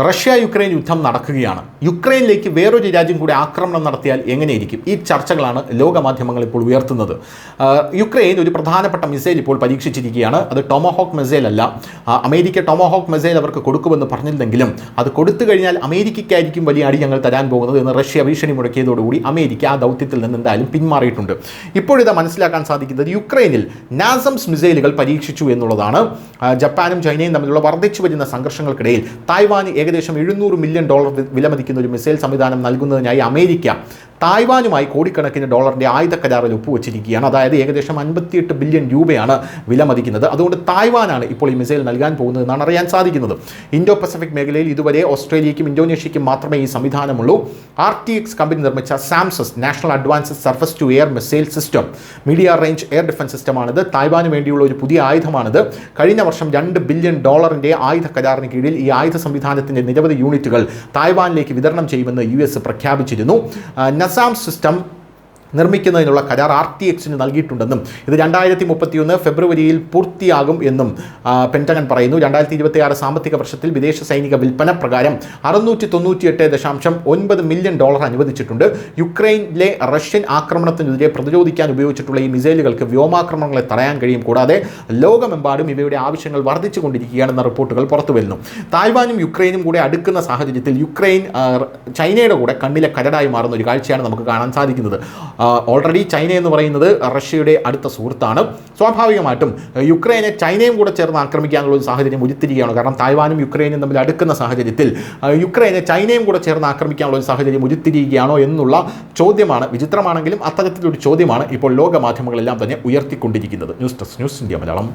Russia Ukraine യുദ്ധം നടക്കുകയാണ്. യുക്രൈനിലേക്ക് വേറൊരു രാജ്യം കൂടി ആക്രമണം നടത്തിയാൽ എങ്ങനെയിരിക്കും? ഈ ചർച്ചകളാണ് ലോകമാധ്യമങ്ങൾ ഇപ്പോൾ ഉയർത്തുന്നത്. യുക്രൈൻ ഒരു പ്രധാനപ്പെട്ട മിസൈൽ ഇപ്പോൾ പരീക്ഷിച്ചിരിക്കുകയാണ്. അത് ടോമഹോക്ക് മിസൈൽ അല്ല. അമേരിക്ക ടോമഹോക്ക് മിസൈൽ അവർക്ക് കൊടുക്കുമെന്ന് പറഞ്ഞിരുന്നെങ്കിലും അത് കൊടുത്തു കഴിഞ്ഞാൽ അമേരിക്കയ്ക്കായിരിക്കും വലിയ അടി ഞങ്ങൾ തരാൻ പോകുന്നത് എന്ന് റഷ്യ ഭീഷണി മുഴക്കിയതോടുകൂടി അമേരിക്ക ആ ദൗത്യത്തിൽ നിന്ന് എന്തായാലും പിന്മാറിയിട്ടുണ്ട്. ഇപ്പോഴിത് മനസ്സിലാക്കാൻ സാധിക്കുന്നത് യുക്രൈനിൽ നാസംസ് മിസൈലുകൾ പരീക്ഷിച്ചു എന്നുള്ളതാണ്. ജപ്പാനും ചൈനയും തമ്മിലുള്ള വർദ്ധിച്ചു വരുന്ന സംഘർഷങ്ങൾക്കിടയിൽ തായ്വാന് ഏകദേശം $700 മില്യൺ വിലമതിക്കുന്ന ഒരു മിസൈൽ സംവിധാനം നൽകുന്നതിനായി അമേരിക്ക തായ്വാനുമായി കോടിക്കണക്കിന് ഡോളറിൻ്റെ ആയുധ കരാറിൽ ഒപ്പുവെച്ചിരിക്കുകയാണ്. അതായത് ഏകദേശം 58 ബില്യൺ രൂപയാണ് വിലമതിക്കുന്നത്. അതുകൊണ്ട് തായ്വാനാണ് ഇപ്പോൾ ഈ മിസൈൽ നൽകാൻ പോകുന്നത് എന്നാണ് അറിയാൻ സാധിക്കുന്നത്. ഇൻഡോ പസഫിക് മേഖലയിൽ ഇതുവരെ ഓസ്ട്രേലിയയ്ക്കും ഇന്തോനേഷ്യയ്ക്കും മാത്രമേ ഈ സംവിധാനമുള്ളൂ. RTX കമ്പനി നിർമ്മിച്ച സാംസസ് national advanced surface to air missile system medium range air defence സിസ്റ്റമാണിത്. തായ്വാന് വേണ്ടിയുള്ള ഒരു പുതിയ ആയുധമാണിത്. കഴിഞ്ഞ വർഷം $2 ബില്യൺ ആയുധ കരാറിന് കീഴിൽ ഈ ആയുധ സംവിധാനത്തിൻ്റെ നിരവധി യൂണിറ്റുകൾ തായ്വാനിലേക്ക് വിതരണം ചെയ്യുമെന്ന് US പ്രഖ്യാപിച്ചിരുന്നു. നസാം സിസ്റ്റം നിർമ്മിക്കുന്നതിനുള്ള കരാർ RTXന് നൽകിയിട്ടുണ്ടെന്നും ഇത് 2031 ഫെബ്രുവരിയിൽ പൂർത്തിയാകും എന്നും പെൻറ്റഗൺ പറയുന്നു. 2026 സാമ്പത്തിക വർഷത്തിൽ വിദേശ സൈനിക വിൽപ്പന പ്രകാരം $698.9 മില്യൺ അനുവദിച്ചിട്ടുണ്ട്. യുക്രൈനിലെ റഷ്യൻ ആക്രമണത്തിനെതിരെ പ്രതിരോധിക്കാൻ ഉപയോഗിച്ചിട്ടുള്ള ഈ മിസൈലുകൾക്ക് വ്യോമാക്രമണങ്ങളെ തടയാൻ കഴിയും. കൂടാതെ ലോകമെമ്പാടും ഇവയുടെ ആവശ്യങ്ങൾ വർദ്ധിച്ചുകൊണ്ടിരിക്കുകയാണെന്ന റിപ്പോർട്ടുകൾ പുറത്തുവരുന്നു. തായ്വാനും യുക്രൈനും കൂടെ അടുക്കുന്ന സാഹചര്യത്തിൽ യുക്രൈൻ ചൈനയുടെ കൂടെ കണ്ണിലെ കരടായി മാറുന്ന ഒരു കാഴ്ചയാണ് നമുക്ക് കാണാൻ സാധിക്കുന്നത്. ഓൾറെഡി ചൈന എന്ന് പറയുന്നത് റഷ്യയുടെ അടുത്ത സുഹൃത്താണ്. സ്വാഭാവികമായിട്ടും യുക്രൈനെ ചൈനയും കൂടെ ചേർന്ന് ആക്രമിക്കാനുള്ള ഒരു സാഹചര്യം ഉരുത്തിരിക്കുകയാണ്. കാരണം തായ്വാനും യുക്രൈനും തമ്മിൽ അടുക്കുന്ന സാഹചര്യത്തിൽ യുക്രൈനെ ചൈനയും കൂടെ ചേർന്ന് ആക്രമിക്കാനുള്ള ഒരു സാഹചര്യം ഉരുത്തിരിക്കുകയാണോ എന്നുള്ള ചോദ്യമാണ്. വിചിത്രമാണെങ്കിലും അത്തരത്തിലൊരു ചോദ്യമാണ് ഇപ്പോൾ ലോകമാധ്യമങ്ങളെല്ലാം തന്നെ ഉയർത്തിക്കൊണ്ടിരിക്കുന്നത്. News desk news India Malayalam.